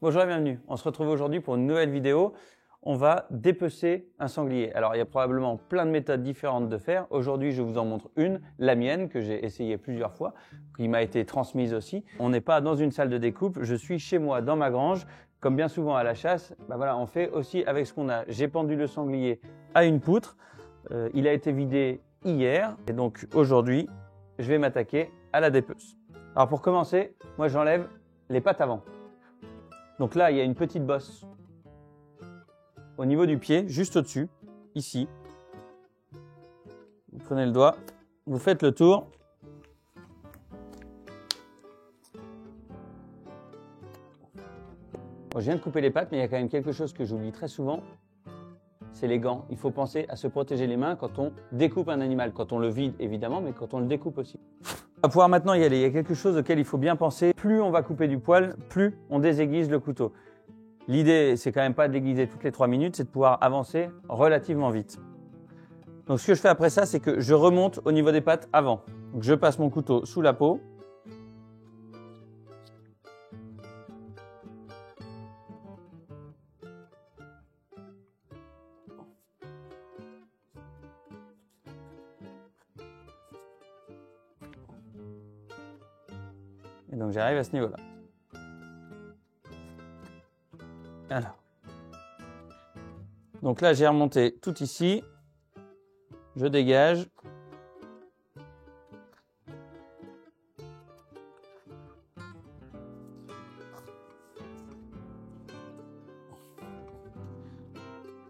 Bonjour et bienvenue. On se retrouve aujourd'hui pour une nouvelle vidéo. On va dépecer un sanglier. Alors, il y a probablement plein de méthodes différentes de faire. Aujourd'hui, je vous en montre une, la mienne, que j'ai essayé plusieurs fois, qui m'a été transmise aussi. On n'est pas dans une salle de découpe, je suis chez moi, dans ma grange. Comme bien souvent à la chasse, voilà, on fait aussi avec ce qu'on a. J'ai pendu le sanglier à une poutre. Il a été vidé hier. Et donc, aujourd'hui, je vais m'attaquer à la dépeuse. Alors, pour commencer, moi, j'enlève les pattes avant. Donc là, il y a une petite bosse au niveau du pied, juste au-dessus, ici. Vous prenez le doigt, vous faites le tour. Bon, je viens de couper les pattes, mais il y a quand même quelque chose que j'oublie très souvent, c'est les gants. Il faut penser à se protéger les mains quand on découpe un animal, quand on le vide évidemment, mais quand on le découpe aussi. On va pouvoir maintenant y aller. Il y a quelque chose auquel il faut bien penser. Plus on va couper du poil, plus on désaiguise le couteau. L'idée, c'est quand même pas de l'aiguiser toutes les 3 minutes, c'est de pouvoir avancer relativement vite. Donc ce que je fais après ça, c'est que je remonte au niveau des pattes avant. Donc je passe mon couteau sous la peau. Et donc j'arrive à ce niveau-là. Alors. Donc là, j'ai remonté tout ici. Je dégage.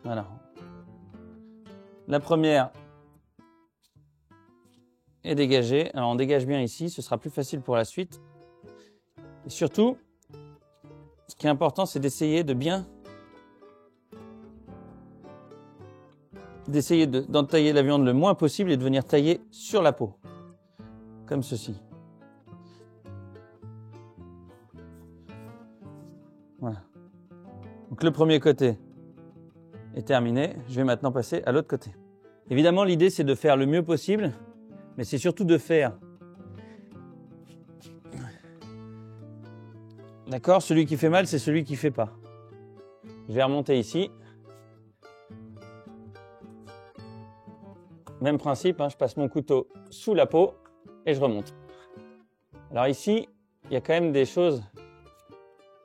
Voilà. La première est dégagée. Alors on dégage bien ici, ce sera plus facile pour la suite. Et surtout, ce qui est important, c'est d'essayer d'entailler la viande le moins possible et de venir tailler sur la peau, comme ceci. Voilà. Donc le premier côté est terminé. Je vais maintenant passer à l'autre côté. Évidemment, l'idée, c'est de faire le mieux possible, mais c'est surtout de faire. D'accord? Celui qui fait mal, c'est celui qui fait pas. Je vais remonter ici. Même principe, hein, je passe mon couteau sous la peau et je remonte. Alors ici, il y a quand même des choses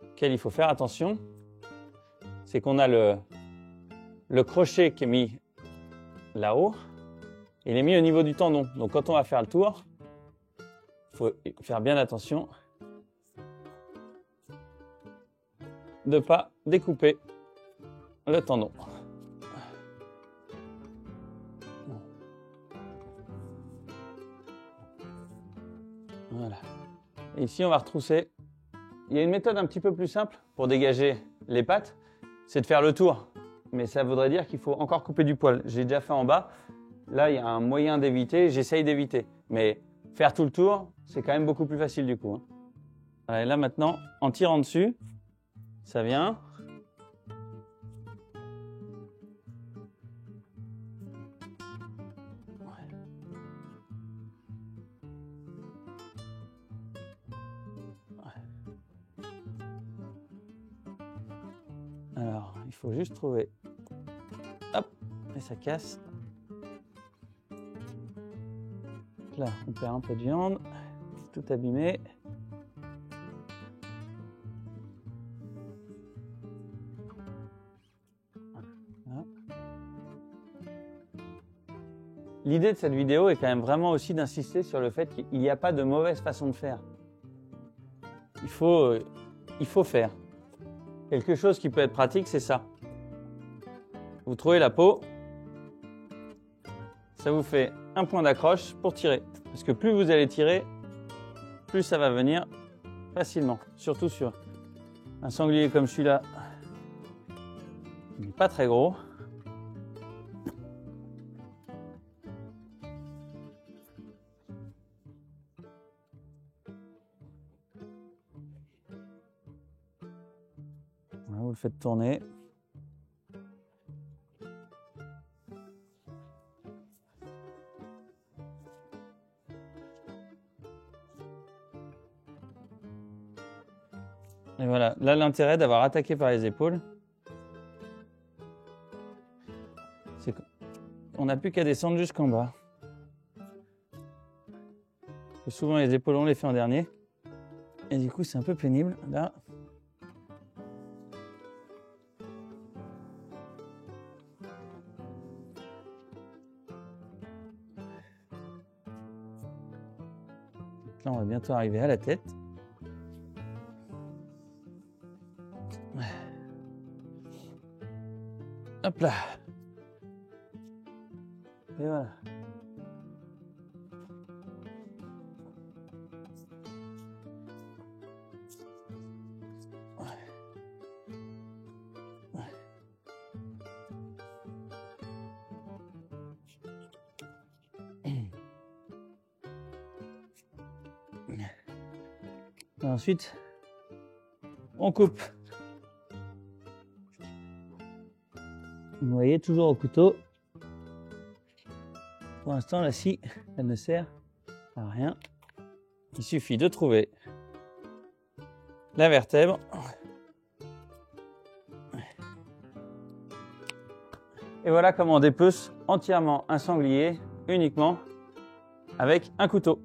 auxquelles il faut faire attention. C'est qu'on a le crochet qui est mis là-haut. Il est mis au niveau du tendon. Donc quand on va faire le tour, il faut faire bien attention de ne pas découper le tendon. Voilà. Et ici, on va retrousser. Il y a une méthode un petit peu plus simple pour dégager les pattes, c'est de faire le tour. Mais ça voudrait dire qu'il faut encore couper du poil. J'ai déjà fait en bas. Là, il y a un moyen d'éviter. J'essaye d'éviter. Mais faire tout le tour, c'est quand même beaucoup plus facile du coup. Voilà, et là, maintenant, en tirant dessus, ça vient. Alors, il faut juste trouver. Hop, et ça casse. Là, on perd un peu de viande. C'est tout abîmé. Voilà. L'idée de cette vidéo est quand même vraiment aussi d'insister sur le fait qu'il n'y a pas de mauvaise façon de faire. Il faut faire. Quelque chose qui peut être pratique, c'est ça. Vous trouvez la peau, ça vous fait un point d'accroche pour tirer. Parce que plus vous allez tirer, plus ça va venir facilement. Surtout sur un sanglier comme celui-là, il n'est pas très gros. Vous le faites tourner. Et voilà, Là, l'intérêt d'avoir attaqué par les épaules, c'est qu'on n'a plus qu'à descendre jusqu'en bas. Et souvent, les épaules, on les fait en dernier. Et du coup, c'est un peu pénible. Là, on va bientôt arriver à la tête. Hop là. Et voilà. Et ensuite, on coupe. Vous voyez, toujours au couteau. Pour l'instant, la scie, elle ne sert à rien. Il suffit de trouver la vertèbre. Et voilà comment on dépece entièrement un sanglier uniquement avec un couteau.